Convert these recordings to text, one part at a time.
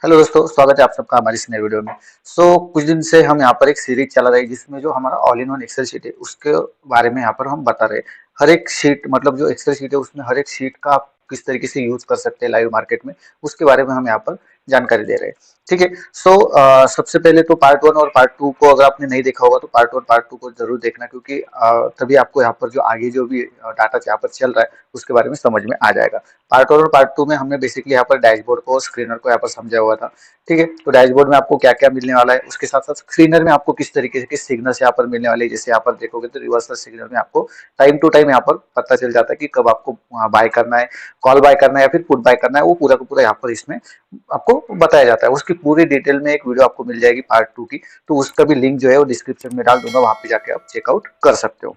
Hello दोस्तों, स्वागत है आप सबका हमारी इस नए वीडियो में। कुछ दिन से हम यहाँ पर एक सीरीज चला रहे हैं जिसमें जो हमारा all in one Excel sheet है उसके बारे में यहाँ पर हम बता रहे हैं। हर एक शीट मतलब जो एक्सेल शीट है उसमें हर एक शीट का आप किस तरीके से यूज कर सकते हैं लाइव मार्केट में, उसके बारे में हम यहाँ पर जानकारी दे रहे हैं। ठीक है। सबसे पहले तो पार्ट वन और पार्ट टू को अगर आपने नहीं देखा होगा तो पार्ट वन पार्ट टू को जरूर देखना, क्योंकि तभी आपको यहाँ पर जो आगे जो भी डाटा यहाँ पर चल रहा है उसके बारे में समझ में आ जाएगा। पार्ट वन और पार्ट टू में हमने बेसिकली यहाँ पर डैशबोर्ड को, स्क्रीनर को यहाँ पर समझा हुआ था। ठीक है। तो डैशबोर्ड में आपको क्या क्या मिलने वाला है, उसके साथ साथ स्क्रीनर में आपको किस तरीके के सिग्नल्स यहाँ पर मिलने वाले हैं। जैसे यहाँ पर देखोगे तो रिवर्सल सिग्नल में आपको टाइम टू टाइम यहाँ पर पता चल जाता है कि कब आपको बाय करना है, कॉल बाय करना है या फिर पुट बाय करना है। वो पूरा का पूरा यहाँ पर इसमें आपको बताया जाता है। उसकी पूरी डिटेल में एक वीडियो आपको मिल जाएगी पार्ट टू की, तो उसका भी लिंक जो है वो डिस्क्रिप्शन में डाल दूंगा, वहां पे जाके आप चेकआउट कर सकते हो।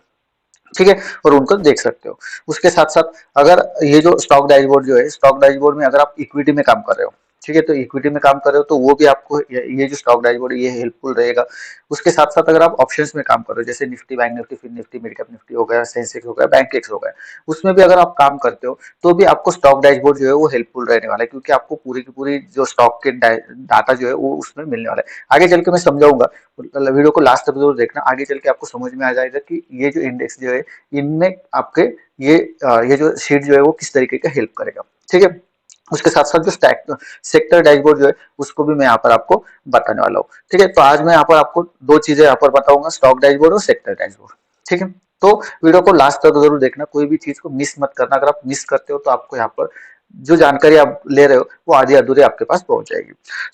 ठीक है। और उनको देख सकते हो। उसके साथ साथ अगर ये जो स्टॉक डैशबोर्ड जो है, स्टॉक डैशबोर्ड में अगर आप इक्विटी में काम कर रहे हो, ठीक है, तो इक्विटी में काम कर रहे हो तो वो भी आपको ये जो स्टॉक डैशबोर्ड है ये हेल्पफुल रहेगा। उसके साथ साथ अगर आप ऑप्शंस में काम कर रहे हो, जैसे निफ्टी, बैंक निफ्टी, फिर निफ्टी, मिड कैप निफ्टी हो गया, सेंसेक्स हो गया, बैंक एक्स हो गया, उसमें भी अगर आप काम करते हो तो भी आपको स्टॉक डैशबोर्ड जो है वो हेल्पफुल रहने वाला है, क्योंकि आपको पूरी की पूरी जो स्टॉक के डाटा जो है वो उसमें मिलने वाला है। आगे चल के मैं समझाऊंगा, वीडियो को लास्ट तक जरूर देखना, आगे चल के आपको समझ में आ जाएगा कि ये जो इंडेक्स जो है इनमें आपके ये ये जो शीट जो है वो किस तरीके का हेल्प करेगा। ठीक है। उसके साथ साथ जो स्टैक सेक्टर डैशबोर्ड जो है उसको भी मैं यहाँ पर आपको बताने वाला हूँ। ठीक है। तो आज मैं यहाँ पर आपको दो चीजें यहाँ पर बताऊंगा, स्टॉक डैशबोर्ड और सेक्टर डैशबोर्ड। ठीक है। तो वीडियो को लास्ट तक जरूर देखना, कोई भी चीज को मिस मत करना। अगर आप मिस करते हो तो आपको यहाँ पर जो जानकारी आप ले रहे हो वो आधी अधूरी आपके पास पहुंच जाएगी।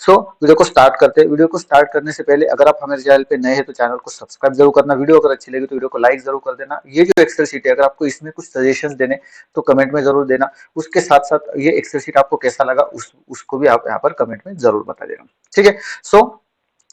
वीडियो को स्टार्ट करते हैं। वीडियो को स्टार्ट करने से पहले अगर आप हमारे चैनल पे नए हैं तो चैनल को सब्सक्राइब जरूर करना। वीडियो अगर अच्छी लगी तो वीडियो को लाइक जरूर कर देना। ये जो एक्सेल शीट है अगर आपको इसमें कुछ सजेशंस देने तो कमेंट में जरूर देना। उसके साथ साथ ये एक्सेल शीट आपको कैसा लगा उसको भी आप यहाँ पर कमेंट में जरूर बता देना। ठीक है। सो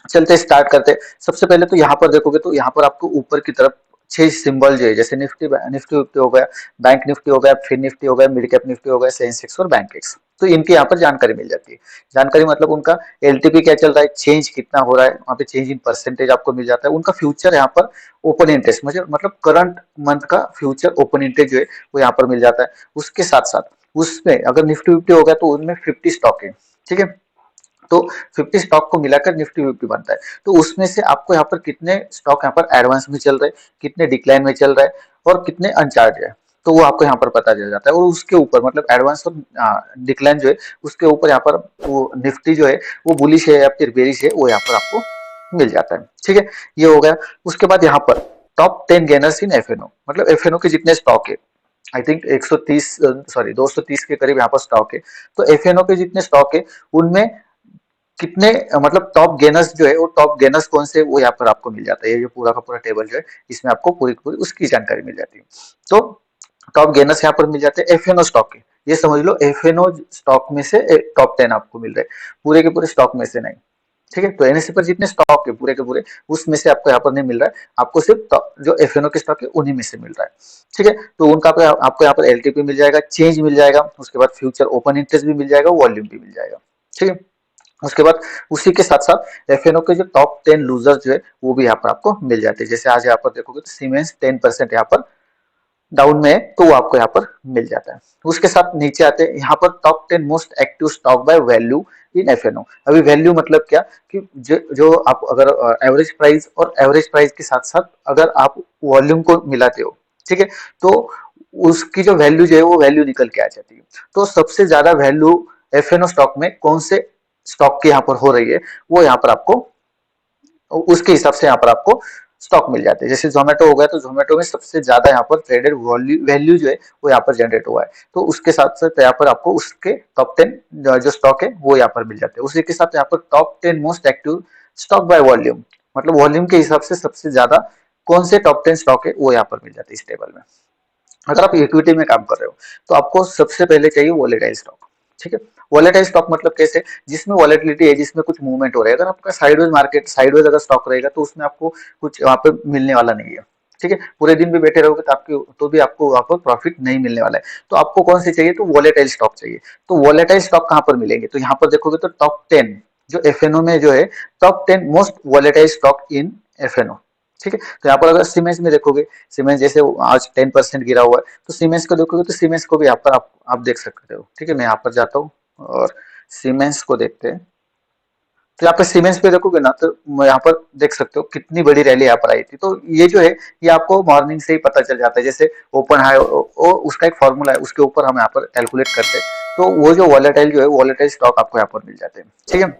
चलते स्टार्ट करते। सबसे पहले तो यहाँ पर देखोगे तो यहाँ पर आपको ऊपर की तरफ 6 सिंबल जो है, जैसे निफ्टी निफ्टी निफ्टी हो गया, बैंक निफ्टी हो गया, फिर निफ्टी हो गया, मिड कैप निफ्टी हो गया, सेंसेक्स और बैंक एक्स, तो इनकी यहाँ पर जानकारी मिल जाती है। जानकारी मतलब उनका एलटीपी क्या चल रहा है, चेंज कितना हो रहा है, वहाँ पे चेंज इन परसेंटेज आपको मिल जाता है। उनका फ्यूचर यहाँ पर ओपन इंटरेस्ट मतलब करंट मंथ का फ्यूचर ओपन इंटरेस्ट जो है वो यहाँ पर मिल जाता है। उसके साथ साथ उसमें अगर निफ्टी फिफ्टी हो गया तो उनमें 50 स्टॉक है। ठीक है। तो 50 स्टॉक को मिलाकर निफ्टी फिफ्टी बनता है। तो उसमें से आपको यहाँ पर कितने स्टॉक यहाँ पर एडवांस में चल रहे हैं, कितने डिक्लाइन में चल रहा है और कितने अनचार्ज है, तो वो आपको यहाँ पर पता चल जाता है। और उसके ऊपर मतलब एडवांस और डिक्लाइन जो है उसके ऊपर यहाँ पर वो निफ्टी जो है वो बुलिश है या फिर बेरिश है वो यहाँ पर आपको मिल जाता है। ठीक है। ये हो गया। उसके बाद यहाँ पर टॉप 10 गेनर्स इन एफएनओ, मतलब एफएनओ के जितने स्टॉक है, आई थिंक 130 सॉरी 230 के करीब यहाँ पर स्टॉक है। तो एफएनओ के जितने स्टॉक है उनमें कितने मतलब टॉप गेनर्स जो है वो टॉप गेनर्स कौन से वो यहाँ पर आपको मिल जाता है। ये जो पूरा का पूरा टेबल जो है इसमें आपको पूरी पूरी उसकी जानकारी मिल जाती है। तो टॉप गेनर्स यहाँ पर मिल जाते हैं एफएनओ स्टॉक के। ये समझ लो एफएनओ स्टॉक में से टॉप 10 आपको मिल रहे हैं, पूरे के पूरे स्टॉक में से नहीं। ठीक है। तो एनएससी पर जितने स्टॉक है पूरे के पूरे उसमें से आपको यहाँ पर नहीं मिल रहा है, आपको सिर्फ जो एफएनओ के स्टॉक है उन्हीं में से मिल रहा है। ठीक है। तो उनका आपको यहाँ पर एलटीपी मिल जाएगा, चेंज मिल जाएगा, उसके बाद फ्यूचर ओपन इंटरेस्ट भी मिल जाएगा, वॉल्यूम भी मिल जाएगा। ठीक है। उसके बाद उसी के साथ साथ एफएनओ के जो टॉप 10 लूजर्स जो है वो भी यहाँ पर आपको मिल जाते हैं। जैसे आज यहाँ पर देखोगे तो सीमेंस 10% यहाँ पर डाउन में है तो वो आपको यहाँ पर मिल जाता है। उसके साथ नीचे आते हैं यहाँ पर top 10 most active stock by value in FNO. अभी वैल्यू मतलब क्या कि जो आप अगर एवरेज प्राइस और एवरेज प्राइस के साथ साथ अगर आप वॉल्यूम को मिलाते हो, ठीक है, तो उसकी जो वैल्यू जो है वो वैल्यू निकल के आ जाती है। तो सबसे ज्यादा वैल्यू एफएनओ स्टॉक में कौन से स्टॉक की यहाँ पर हो रही है वो यहाँ पर आपको उसके हिसाब से यहाँ पर आपको स्टॉक मिल जाते हैं। जैसे जोमेटो हो गया तो जोमेटो में सबसे ज्यादा यहाँ पर ट्रेडेड वैल्यू जो है वो यहाँ पर जनरेट हुआ है, तो उसके साथ साथ यहाँ पर आपको उसके टॉप 10 जो स्टॉक है वो यहाँ पर मिल जाते हैं। उसी के साथ यहाँ पर top 10 most active stock by volume, मतलब वॉल्यूम के हिसाब से सबसे ज्यादा कौन से टॉप 10 स्टॉक है वो यहाँ पर मिल जाते हैं इस टेबल में। अगर आप इक्विटी में काम कर रहे हो तो आपको सबसे पहले चाहिए वॉलेटाइल स्टॉक। ठीक है। वॉलेटाइल स्टॉक मतलब कैसे, जिसमें वॉलेटिलिटी है, जिसमें कुछ मूवमेंट हो रहा है। अगर आपका साइडवेज मार्केट साइडवेज अगर स्टॉक रहेगा तो उसमें आपको कुछ वहां पे मिलने वाला नहीं है। ठीक है। पूरे दिन भी बैठे रहोगे तो आपकी तो भी आपको वहां पर प्रॉफिट नहीं मिलने वाला है। तो आपको कौन से चाहिए, तो वॉलेटाइल स्टॉक चाहिए। तो वॉलेटाइल स्टॉक कहाँ पर मिलेंगे, तो यहाँ पर देखोगे तो टॉप 10 जो एफएनओ में जो है top 10 most volatile stock in FNO. ठीक है। तो यहाँ पर अगर सीमेंस में देखोगे, सीमेंस जैसे आज 10% गिरा हुआ है तो सीमेंस को देखोगे तो सीमेंस को भी यहाँ पर आप देख सकते हो। ठीक है। मैं यहाँ पर जाता हूँ और सीमेंस को देखते हैं। तो यहाँ पे सीमेंस पे देखोगे ना, तो यहाँ पर देख सकते हो कितनी बड़ी रैली यहाँ पर आई थी। तो ये जो है ये आपको मॉर्निंग से ही पता चल जाता है। जैसे ओपन हाई उसका एक फॉर्मूला है, उसके ऊपर हम यहाँ पर कैलकुलेट करते हैं। तो वो जो वॉलेटाइल जो है वॉलेटाइल स्टॉक आपको यहाँ पर मिल जाते हैं, ठीक है।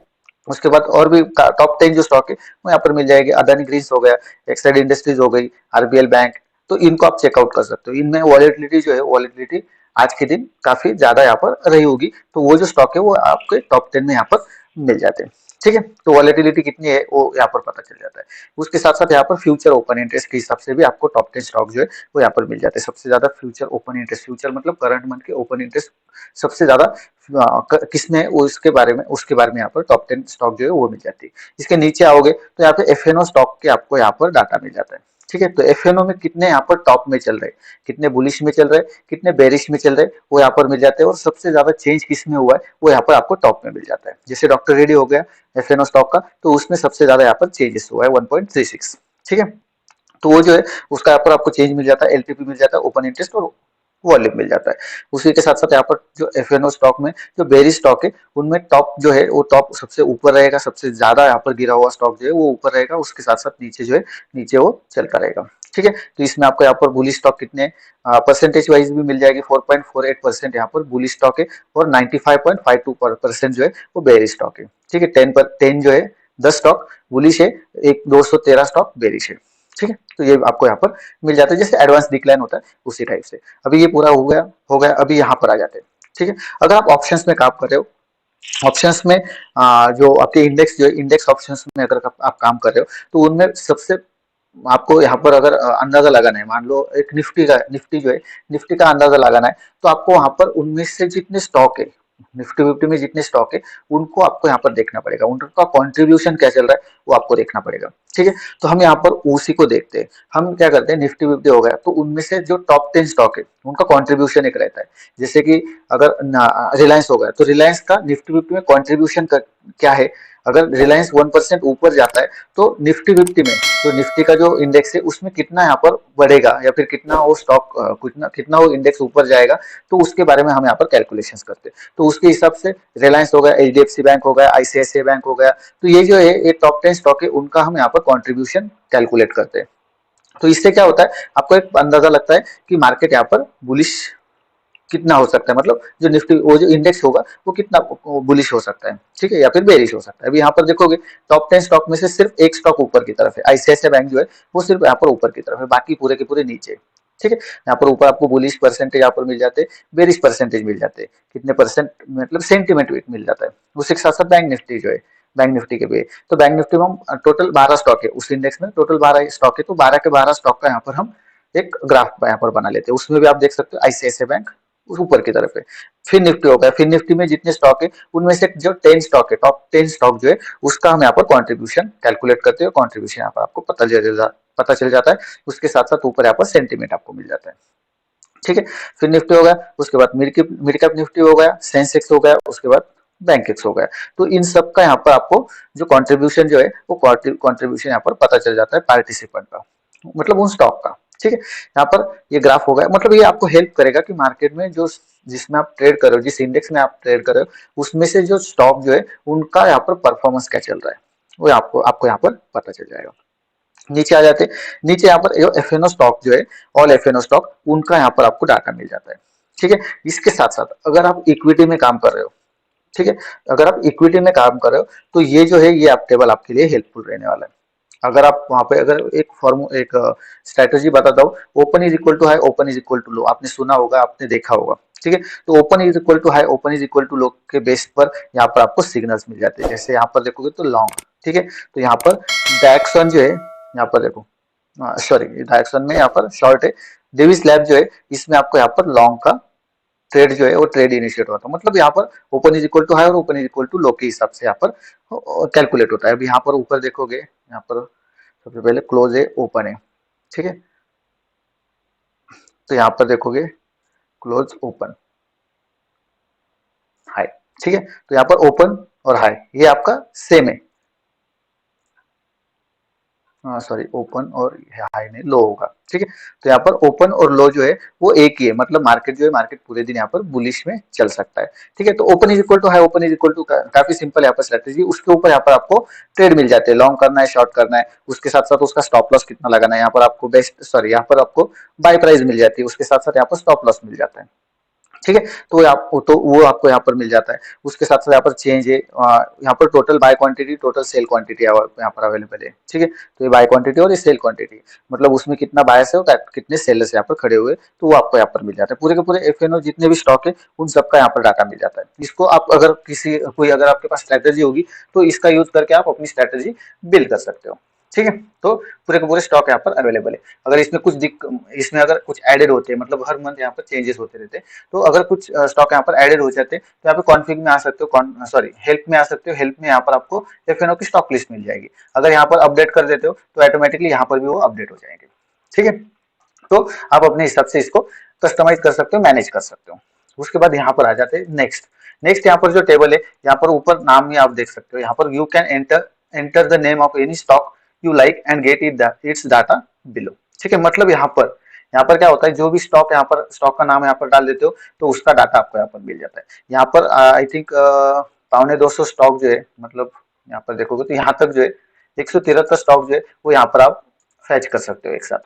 उसके बाद और भी टॉप 10 जो स्टॉक है वो यहाँ पर मिल जाएगी। अदानी ग्रीन्स हो गया, एक्साइड इंडस्ट्रीज हो गई, आरबीएल बैंक। तो इनको आप चेकआउट कर सकते हो। इनमें वॉलेटिलिटी जो है वॉलेटिलिटी आज के दिन काफी ज्यादा यहाँ पर रही होगी। तो वो जो स्टॉक है वो आपके टॉप 10 में यहाँ पर मिल जाते हैं, ठीक है। तो वॉलेटिलिटी कितनी है वो यहाँ पर पता चल जाता है। उसके साथ साथ यहाँ पर फ्यूचर ओपन इंटरेस्ट के हिसाब से भी आपको टॉप 10 स्टॉक जो है वो यहाँ पर मिल जाते हैं। सबसे ज्यादा फ्यूचर ओपन इंटरेस्ट, फ्यूचर मतलब करंट मंथ के ओपन इंटरेस्ट सबसे ज्यादा किसमें है, वो उसके बारे में यहाँ पर टॉप 10 स्टॉक जो है वो मिल जाती है। इसके नीचे आओगे तो यहाँ पे एफएनओ स्टॉक के आपको यहाँ पर डाटा मिल जाता है, ठीक है। तो एफएनओ में कितने यहाँ पर टॉप में चल रहे हैं, कितने बुलिश में चल रहे हैं, कितने बेरिश में चल रहे हैं, वो यहाँ पर मिल जाते हैं। और सबसे ज्यादा चेंज किस में हुआ है वो यहाँ पर आपको टॉप में मिल जाता है। जैसे डॉक्टर रेड्डी हो गया एफएनओ स्टॉक का, तो उसमें सबसे ज्यादा यहाँ पर चेंजेस हुआ है 1.36, ठीक है। तो वो जो है उसका यहाँ पर आपको चेंज मिल जाता है, एलटीपी मिल जाता है, ओपन इंटरेस्ट और वॉल्यूम मिल जाता है। उसी के साथ साथ यहाँ पर जो एफएनओ स्टॉक में जो बेरिश स्टॉक है उनमें टॉप जो है वो टॉप सबसे ऊपर रहेगा, सबसे ज्यादा यहाँ पर गिरा हुआ स्टॉक जो है वो ऊपर रहेगा। उसके साथ साथ नीचे जो है नीचे वो चलता रहेगा, ठीक है। तो इसमें आपको यहाँ पर बुलिश स्टॉक कितने परसेंटेज वाइज भी मिल जाएगी। 4.48% यहाँ पर बुलिश स्टॉक है और 95.52% जो है वो बेरिश स्टॉक है, ठीक है। 10 जो है 10 स्टॉक बुलिश है, एक 213 स्टॉक बेरिश है, ठीक है। तो ये आपको यहाँ पर मिल जाता है, जैसे एडवांस डिक्लाइन होता है उसी टाइप से। अभी ये पूरा हो गया। अभी यहाँ पर आ जाते हैं, ठीक है। अगर आप ऑप्शंस में काम कर रहे हो, ऑप्शंस में जो आपके इंडेक्स जो इंडेक्स ऑप्शंस में अगर आप काम कर रहे हो, तो उनमें सबसे आपको यहाँ पर अगर अंदाजा लगाना है, मान लो एक निफ्टी जो है निफ्टी का अंदाजा लगाना है, तो आपको वहां पर उनमें से जितने स्टॉक है निफ्टी फिफ्टी में जितने स्टॉक है उनको आपको यहाँ पर देखना पड़ेगा, उनका कॉन्ट्रीब्यूशन क्या चल रहा है वो आपको देखना पड़ेगा, ठीक है। तो हम यहाँ पर उसी को देखते हैं। हम क्या करते हैं, निफ्टी फिफ्टी हो गया तो उनमें से जो टॉप 10 स्टॉक है उनका कॉन्ट्रीब्यूशन एक रहता है। जैसे कि अगर रिलायंस हो गया तो रिलायंस का निफ्टी फिफ्टी में कॉन्ट्रीब्यूशन क्या है। अगर रिलायंस 1% ऊपर जाता है तो निफ्टी फिफ्टी में तो निफ्टी का जो इंडेक्स है उसमें कितना यहाँ पर बढ़ेगा या फिर कितना वो स्टॉक कितना कितना वो इंडेक्स ऊपर जाएगा, तो उसके बारे में हम यहाँ पर कैलकुलेशंस करते हैं। तो उसके हिसाब से रिलायंस हो गया, एचडीएफसी बैंक हो गया, आईसीआईसीआई बैंक हो गया, तो ये जो है ये टॉप 10 स्टॉक है उनका हम यहाँ पर कॉन्ट्रीब्यूशन कैलकुलेट करते हैं। तो इससे क्या होता है, आपको एक अंदाजा लगता है कि मार्केट यहाँ पर बुलिश कितना हो सकता है, मतलब जो निफ्टी वो जो इंडेक्स होगा वो कितना बुलिश हो सकता है, ठीक है, या फिर बेरिश हो सकता है। अभी यहाँ पर देखोगे टॉप 10 स्टॉक में से सिर्फ एक स्टॉक ऊपर की तरफ है, आईसीआईसीआई बैंक जो है वो सिर्फ यहाँ पर ऊपर की तरफ है, बाकी पूरे के पूरे नीचे है, ठीक है। यहाँ पर ऊपर आपको बुलिश परसेंटेज यहाँ पर मिल जाते हैं, बेरिश परसेंटेज मिल जाते हैं, कितने परसेंट मतलब सेंटीमेंट मिल जाता है। उसी के साथ साथ बैंक निफ्टी जो है बैंक निफ्टी के भी, तो बैंक निफ्टी में हम टोटल 12 स्टॉक है उस इंडेक्स में, टोटल 12 स्टॉक है, तो 12 के 12 स्टॉक का यहाँ पर हम एक ग्राफ यहाँ पर बना लेते हैं। उसमें भी आप देख सकते हो आईसीआईसीआई बैंक ऊपर की तरफ है। फिर निफ्टी होगा, फिर निफ्टी में जितने स्टॉक है उनमें से जो 10 स्टॉक है टॉप 10 स्टॉक जो है उसका हम यहाँ पर कॉन्ट्रीब्यूशन कैलकुलेट करते हैं। कॉन्ट्रीब्यूशन यहाँ पर आपको पता चल जाता है। उसके साथ साथ ऊपर यहाँ पर सेंटीमेंट आपको मिल जाता है, ठीक है। फिर निफ्टी हो गया, उसके बाद मिड कैप निफ्टी हो गया, सेंसेक्स हो गया, उसके बाद बैंक एक्स हो गया। तो इन सब का यहाँ पर आपको जो कंट्रीब्यूशन जो है वो कंट्रीब्यूशन यहाँ पर पता चल जाता है पार्टिसिपेंट का, मतलब उन स्टॉक का, ठीक है। यहाँ पर ये ग्राफ हो गया, मतलब ये आपको हेल्प करेगा कि मार्केट में जो जिसमें आप ट्रेड कर रहे हो, जिस इंडेक्स में आप ट्रेड कर रहे हो उसमें से जो स्टॉक जो है उनका यहाँ पर परफॉर्मेंस क्या चल रहा है वो आपको आपको यहाँ पर पता चल जाएगा। नीचे आ जाते, नीचे यहाँ पर जो एफएनओ स्टॉक जो है ऑल एफएनओ स्टॉक उनका यहाँ पर आपको डाटा मिल जाता है, ठीक है। इसके साथ साथ अगर आप इक्विटी में काम कर रहे हो, ठीक है, अगर आप इक्विटी में काम कर रहे हो तो ये जो है ये आप टेबल आपके लिए हेल्पफुल रहने वाला है। अगर आप वहां पे अगर एक स्ट्रेटेजी बताता हूँ, open is equal to high, open is equal to low, आपने सुना होगा, आपने देखा होगा, ठीक है। तो open is equal to high, open is equal to low के बेस पर यहाँ पर आपको सिग्नल्स मिल जाते हैं। जैसे यहाँ पर देखोगे तो लॉन्ग, ठीक है, तो यहाँ पर डायरेक्शन जो है यहाँ पर देखो, सॉरी डायरेक्शन में यहाँ पर शॉर्ट है, डेविस लैब जो है इसमें आपको यहाँ पर लॉन्ग का ट्रेड जो है वो ट्रेड इनिशिएट होता है। मतलब यहाँ पर open is equal to high और open is equal to low के हिसाब से यहाँ पर कैलकुलेट होता है। अभी यहाँ पर ऊपर देखोगे, यहाँ पर सबसे पहले क्लोज है ओपन है, ठीक है, तो यहाँ पर देखोगे क्लोज ओपन हाई, ठीक है, तो यहाँ पर ओपन और हाई ये आपका सेम है, सॉरी, ओपन और हाई नहीं, लो होगा, ठीक है। तो यहाँ पर ओपन और लो जो है वो एक ही है, मतलब मार्केट जो है, मार्केट पूरे दिन यहाँ पर बुलिश में चल सकता है, ठीक है। तो open is equal to high, open is equal to, काफी सिंपल यहाँ पर स्ट्रेटेजी, उसके ऊपर यहाँ पर आपको ट्रेड मिल जाते हैं, लॉन्ग करना है, शॉर्ट करना है, उसके साथ साथ उसका स्टॉप लॉस कितना लगाना है, यहाँ पर आपको बेस्ट, सॉरी, यहाँ पर आपको बाय प्राइस मिल जाती है, उसके साथ साथ यहाँ पर स्टॉप लॉस मिल जाता है, ठीक है। तो आपको, तो वो आपको यहाँ पर मिल जाता है, उसके साथ साथ यहाँ पर चेंज है, यहाँ पर total by quantity, total sale quantity यहाँ पर अवेलेबल है, ठीक है। तो ये बाय क्वांटिटी और ये सेल क्वांटिटी, मतलब उसमें कितना बायर्स है और कितने सेलर्स यहाँ पर खड़े हुए, तो वो आपको यहाँ पर मिल जाता है, पूरे के पूरे एफएनओ जितने भी स्टॉक है उन सबका यहाँ पर डाटा मिल जाता है। इसको आप अगर किसी कोई, अगर आपके पास स्ट्रेटेजी होगी तो इसका यूज करके आप अपनी स्ट्रेटेजी बिल्ड कर सकते हो, ठीक है। तो पूरे के पूरे स्टॉक यहाँ पर अवेलेबल है। अगर इसमें कुछ इसमें अगर कुछ एडेड होते हैं, मतलब हर मंथ यहाँ पर चेंजेस होते रहते हैं, तो अगर कुछ स्टॉक यहाँ पर एडेड हो जाते हैं तो यहाँ पे कॉन्फिग में आ सकते हो, सॉरी, हेल्प में आ सकते हो, हेल्प में यहाँ पर आपको एफएनओ की स्टॉक लिस्ट मिल जाएगी। अगर यहाँ पर अपडेट कर देते हो तो ऑटोमेटिकली यहाँ पर भी वो अपडेट हो जाएंगे, ठीक है। तो आप अपने हिसाब से इसको कस्टमाइज कर सकते हो, मैनेज कर सकते हो। उसके बाद यहाँ पर आ जाते हैं नेक्स्ट। नेक्स्ट यहाँ पर जो टेबल है, यहाँ पर ऊपर नाम ही आप देख सकते हो, यहाँ पर you can enter enter the name of any stock you like and get its data below, ठीक है। मतलब यहाँ पर क्या होता है, जो भी स्टॉक यहाँ पर, स्टॉक का नाम यहाँ पर डाल देते हो तो उसका डाटा आपको यहाँ पर मिल जाता है। यहाँ पर आई थिंक 250 स्टॉक जो है, मतलब यहाँ पर देखोगे तो यहाँ तक जो है 173 स्टॉक जो है वो यहाँ पर आप फैच कर सकते हो एक साथ,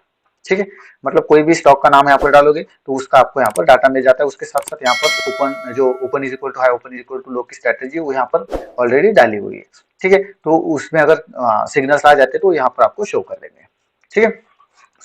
ठीक है। मतलब कोई भी स्टॉक का नाम यहाँ पर डालोगे तो उसका आपको यहाँ पर डाटा मिल जाता है। उसके साथ साथ यहाँ पर ओपन, जो open is equal to high, open is equal to low की स्ट्रेटेजी वो यहाँ पर ऑलरेडी डाली हुई है, ठीक है। तो उसमें अगर सिग्नल्स आ जाते हैं तो यहाँ पर आपको शो कर देंगे, ठीक है।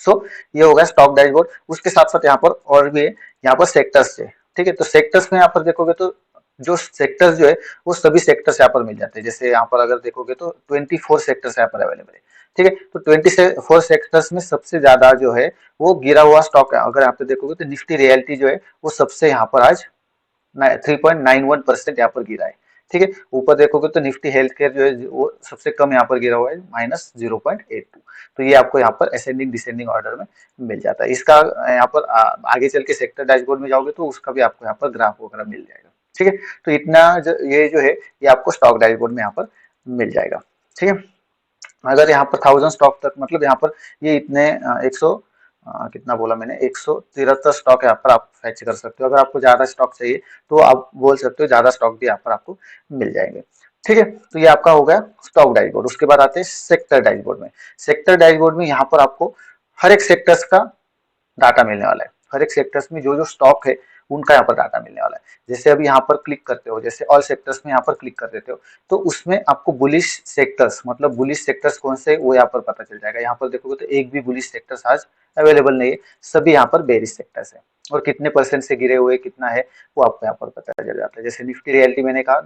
सो ये हो गया स्टॉक डैशबोर्ड। उसके साथ साथ यहाँ पर और भी है, यहाँ पर सेक्टर्स है, ठीक है। तो सेक्टर्स में यहाँ पर देखोगे तो जो सेक्टर्स जो है वो सभी सेक्टर्स यहाँ पर मिल जाते हैं। जैसे यहाँ पर अगर देखोगे तो 24 सेक्टर्स यहाँ पर अवेलेबल है, ठीक है। तो 24 सेक्टर्स में सबसे ज्यादा जो है वो गिरा हुआ स्टॉक है। अगर यहाँ पे देखोगे तो निफ्टी रियलिटी जो है वो सबसे यहाँ पर आज 3.91% यहाँ पर गिरा है, ठीक है। ऊपर देखोगे तो निफ्टी हेल्थ केयर जो है वो सबसे कम यहाँ पर गिरा हुआ है, -0.82। तो ये आपको यहाँ पर असेंडिंग डिसेंडिंग ऑर्डर में मिल जाता है। इसका यहाँ पर आगे चल के सेक्टर डैशबोर्ड में जाओगे तो उसका भी आपको यहाँ पर ग्राफ वगैरह मिल जाएगा, ठीक है। तो इतना ये जो है ये आपको स्टॉक डैशबोर्ड में यहाँ पर मिल जाएगा, ठीक है। अगर यहाँ पर 1000 स्टॉक तक, मतलब यहाँ पर ये इतने 100 कितना बोला मैंने, 173 स्टॉक यहाँ पर आप फैच कर सकते हो। अगर आपको ज्यादा स्टॉक चाहिए तो आप बोल सकते हो, ज्यादा स्टॉक भी यहाँ पर आपको मिल जाएंगे, ठीक है। तो ये आपका हो गया स्टॉक डैशबोर्ड। उसके बाद आते हैं सेक्टर डैशबोर्ड में। सेक्टर डैशबोर्ड में यहाँ पर आपको हर एक सेक्टर्स का डाटा मिलने वाला है। हर एक सेक्टर्स में जो जो स्टॉक है उनका यहाँ पर डाटा मिलने वाला है। जैसे अभी यहाँ पर क्लिक करते हो, जैसे ऑल सेक्टर्स में यहाँ पर क्लिक कर देते हो तो उसमें आपको बुलिश सेक्टर्स, मतलब बुलिश सेक्टर्स कौन से वो यहाँ पर पता चल जाएगा। यहाँ पर देखोगे तो एक भी बुलिश सेक्टर्स आज अवेलेबल नहीं है, सभी यहाँ पर बेरिश सेक्टर्स है। और कितने परसेंट से गिरे हुए कितना है वो आपको यहाँ पर पता चल जाता है। जैसे निफ्टी रियलिटी मैंने कहा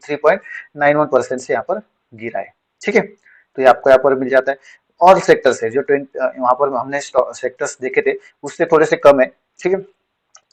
3.91% से यहाँ पर गिरा है, ठीक है। तो ये आपको यहाँ पर मिल जाता है। और सेक्टर्स है जो 20 वहां पर हमने सेक्टर्स देखे थे उससे थोड़े से कम है, ठीक है।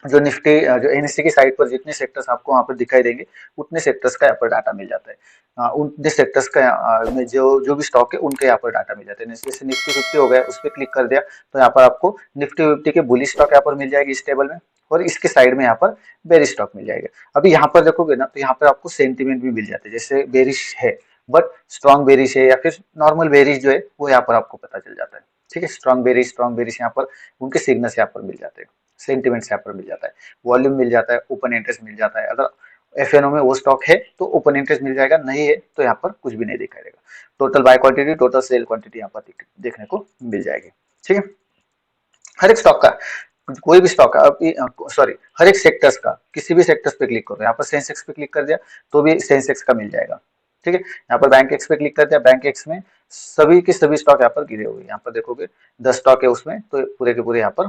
जो निफ्टी जो एनएससी की साइट पर जितने सेक्टर्स आपको वहां पर दिखाई देंगे उतने सेक्टर्स का यहाँ पर डाटा मिल जाता है। उतने सेक्टर्स का में जो जो भी स्टॉक है उनके यहाँ पर डाटा मिल जाता है। जैसे निफ्टी 50 हो गया, उस पर क्लिक कर दिया तो यहाँ पर आपको निफ्टी 50 के बुलिश स्टॉक यहाँ पर मिल जाएगी इस टेबल में, और इसके साइड में यहाँ पर बेरिश स्टॉक मिल जाएगा। अभी यहाँ पर देखोगे ना तो यहाँ पर आपको सेंटीमेंट भी मिल जाते हैं। जैसे बेरिश है बट स्ट्रॉन्ग बेरिश है या फिर नॉर्मल बेरिश जो है वो यहाँ पर आपको पता चल जाता है, ठीक है। स्ट्रॉन्ग बेरिश यहाँ पर उनके सिग्नल्स यहाँ पर मिल जाते हैं, सेंटिमेंट्स यहाँ पर मिल जाता है, वॉल्यूम मिल जाता है, ओपन इंटरेस्ट मिल जाता है। अगर एफएनओ में वो स्टॉक है तो ओपन इंटरेस्ट मिल जाएगा, नहीं है तो यहाँ पर कुछ भी नहीं दिखाई देगा। Total by quantity, total sale quantity यहाँ पर देखने को मिल जाएगी, ठीक है। हर एक स्टॉक का, कोई भी स्टॉक का, सॉरी, हर एक सेक्टर्स का, किसी भी सेक्टर्स पे क्लिक करो। यहाँ पर सेंसेक्स पे क्लिक कर दिया तो भी सेंसेक्स का मिल जाएगा, ठीक है। यहाँ पर बैंक एक्स पे क्लिक कर दिया, बैंक एक्स में सभी के सभी स्टॉक यहाँ पर गिरे हुए, यहाँ पर देखोगे 10 स्टॉक है उसमें तो पूरे के पूरे यहाँ पर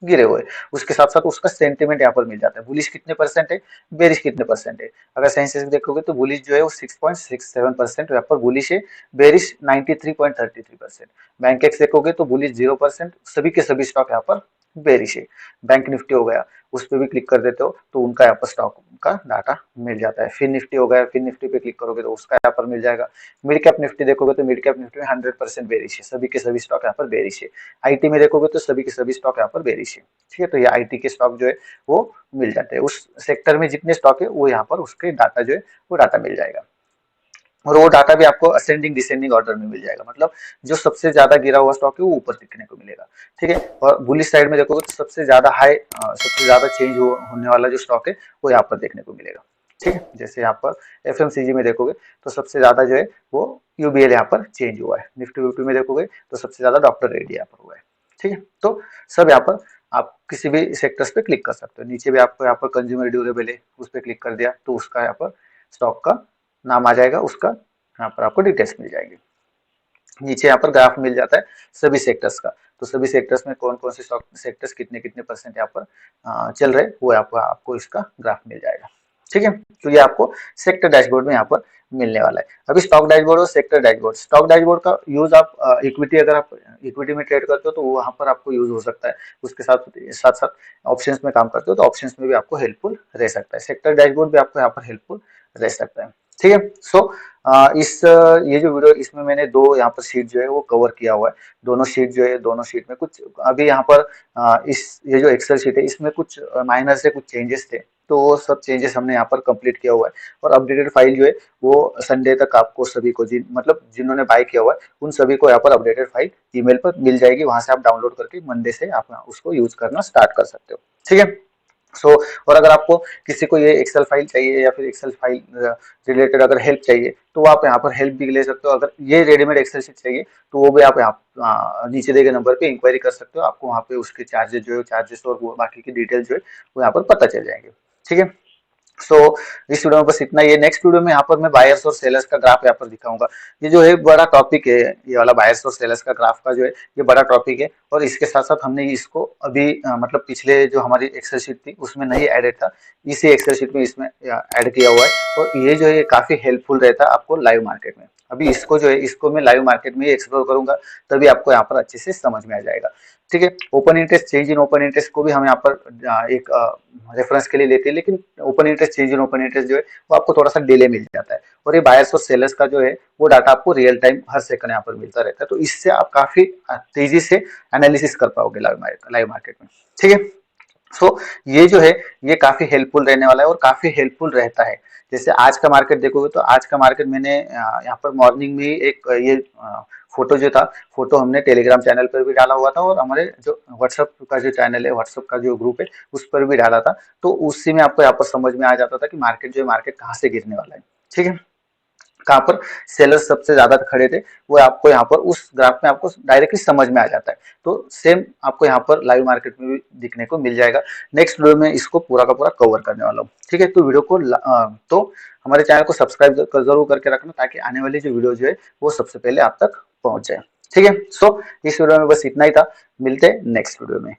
गिरे हुए। उसके साथ साथ उसका सेंटीमेंट यहाँ पर मिल जाता है, बुलिश कितने परसेंट है, बेरिश कितने परसेंट है। अगर सेंसेक्स देखोगे तो बुलिश जो है वो 6.67% यहाँ पर बुलिश है, बेरिश 93.33%। बैंक एक्स देखोगे तो बुलिश 0%, सभी के सभी स्टॉक यहाँ पर बेरिश है। बैंक निफ्टी हो गया, उस पर भी क्लिक कर देते हो तो उनका यहाँ पर स्टॉक का डाटा मिल जाता है। फिर निफ्टी हो गया, फिर निफ्टी पे क्लिक करोगे तो उसका यहाँ पर मिल जाएगा। मिड कैप निफ्टी देखोगे तो मिड कैप निफ्टी में 100% बेरिश है, सभी के सभी स्टॉक यहाँ पर बेरिश है। आईटी में देखोगे तो सभी के सभी स्टॉक यहाँ पर बेरिश है, ठीक है। तो ये आईटी के स्टॉक जो है वो मिल जाते हैं, उस सेक्टर में जितने स्टॉक है वो यहाँ पर उसके डाटा जो है वो डाटा मिल जाएगा। और वो डाटा भी आपको असेंडिंग डिसेंडिंग ऑर्डर में मिल जाएगा, मतलब जो सबसे ज्यादा गिरा हुआ स्टॉक है वो ऊपर दिखने को मिलेगा। ठीक है, और बुलिश साइड में देखोगे तो सबसे ज्यादा हाई सबसे ज्यादा चेंज होने वाला जो स्टॉक है वो यहाँ पर देखने को मिलेगा। ठीक है, जैसे यहाँ पर एफएमसीजी में देखोगे तो सबसे ज्यादा जो है वो यूबीएल यहाँ पर चेंज हुआ है। निफ्टी फिफ्टी में देखोगे तो सबसे ज्यादा डॉक्टर रेड्डी यहाँ पर हुआ है। ठीक है, तो सब यहाँ पर आप किसी भी सेक्टर्स पे क्लिक कर सकते हो। नीचे भी आपको यहाँ पर कंज्यूमर ड्यूरेबल है, उस पर क्लिक कर दिया तो उसका यहाँ पर स्टॉक का नाम आ जाएगा, उसका यहाँ पर आपको डिटेल्स मिल जाएगी। नीचे यहाँ पर ग्राफ मिल जाता है सभी सेक्टर्स का, तो सभी सेक्टर्स में कौन कौन से स्टॉक सेक्टर्स कितने कितने परसेंट यहाँ पर चल रहे वो आपको इसका ग्राफ मिल जाएगा। ठीक है, तो ये आपको सेक्टर डैशबोर्ड में यहाँ पर मिलने वाला है। अभी स्टॉक डैशबोर्ड और सेक्टर डैशबोर्ड, स्टॉक डैशबोर्ड का यूज आप इक्विटी अगर आप इक्विटी में ट्रेड करते हो तो वहां पर आपको यूज हो सकता है, उसके साथ साथ साथ ऑप्शंस में काम करते हो तो ऑप्शंस में भी आपको हेल्पफुल रह सकता है। सेक्टर डैशबोर्ड भी आपको यहाँ पर हेल्पफुल रह सकता है। ठीक है, सो ये जो वीडियो इसमें मैंने दो यहाँ पर शीट जो है वो कवर किया हुआ है। दोनों शीट जो है दोनों शीट में कुछ अभी यहाँ पर इस ये जो एक्सेल शीट है इसमें कुछ माइनर से कुछ चेंजेस थे, तो वो सब चेंजेस हमने यहाँ पर कंप्लीट किया हुआ है। और अपडेटेड फाइल जो है वो संडे तक आपको सभी को मतलब जिन्होंने बाय किया हुआ है उन सभी को यहाँ पर अपडेटेड फाइल ईमेल पर मिल जाएगी, वहां से आप डाउनलोड करके मंडे से आप उसको यूज करना स्टार्ट कर सकते हो। ठीक है, और अगर आपको किसी को ये एक्सेल फाइल चाहिए या फिर एक्सेल फाइल रिलेटेड अगर हेल्प चाहिए तो आप यहाँ पर हेल्प भी ले सकते हो। अगर ये रेडीमेड एक्सेल शीट चाहिए तो वो भी आप यहाँ नीचे दिए गए नंबर पे इंक्वायरी कर सकते हो, आपको वहाँ पे उसके चार्जेस जो है चार्जेस और वो बाकी की डिटेल जो है वो यहाँ पर पता चल जाएंगे। ठीक है, सो इस वीडियो में बस इतना ही है। नेक्स्ट वीडियो में यहाँ पर मैं बायर्स और सेलर्स का ग्राफ यहाँ पर दिखाऊंगा। ये जो है बड़ा टॉपिक है, ये वाला बायर्स और सेलर्स का ग्राफ का जो है ये बड़ा टॉपिक है। और इसके साथ साथ हमने इसको अभी मतलब पिछले जो हमारी एक्सेल शीट थी उसमें नहीं एडेड था, इसी एक्सेल शीट में इसमें ऐड किया हुआ है। और ये जो है काफी हेल्पफुल रहता है आपको लाइव मार्केट में। अभी इसको जो है इसको मैं लाइव मार्केट में एक्सप्लोर करूंगा, तभी आपको यहाँ पर अच्छे से समझ में आ जाएगा। ठीक है, open interest change in open interest को भी हम यहाँ पर एक रेफरेंस के लिए लेते हैं, लेकिन open interest change in open interest जो है वो आपको थोड़ा सा डिले मिल जाता है। और ये बायर्स और सेलर्स का जो है वो डाटा आपको रियल टाइम हर सेकंड यहाँ पर मिलता रहता है, तो इससे आप काफी तेजी से एनालिसिस कर पाओगे लाइव मार्केट में। ठीक है, सो ये जो है ये काफी हेल्पफुल रहने वाला है और काफी हेल्पफुल रहता है। जैसे आज का मार्केट देखोगे तो आज का मार्केट मैंने यहाँ पर मॉर्निंग में एक ये फोटो जो था, फोटो हमने टेलीग्राम चैनल पर भी डाला हुआ था और हमारे जो व्हाट्सएप का जो चैनल है, व्हाट्सएप का जो ग्रुप है उस पर भी डाला था। तो उसी में आपको यहाँ पर समझ में आ जाता था कि मार्केट जो है मार्केट कहाँ से गिरने वाला है। ठीक है, कहाँ पर सेलर्स सबसे ज्यादा खड़े थे वो आपको यहाँ पर उस ग्राफ में आपको डायरेक्टली समझ में आ जाता है। तो सेम आपको यहाँ पर लाइव मार्केट में भी दिखने को मिल जाएगा। नेक्स्ट वीडियो में इसको पूरा का पूरा कवर करने वाला हूँ। ठीक है, तो वीडियो को तो हमारे चैनल को सब्सक्राइब जरूर करके रखना ताकि आने वाली जो वीडियो जो है वो सबसे पहले आप तक पहुंच जाए। ठीक है, सो इस वीडियो में बस इतना ही था, मिलते हैं नेक्स्ट वीडियो में।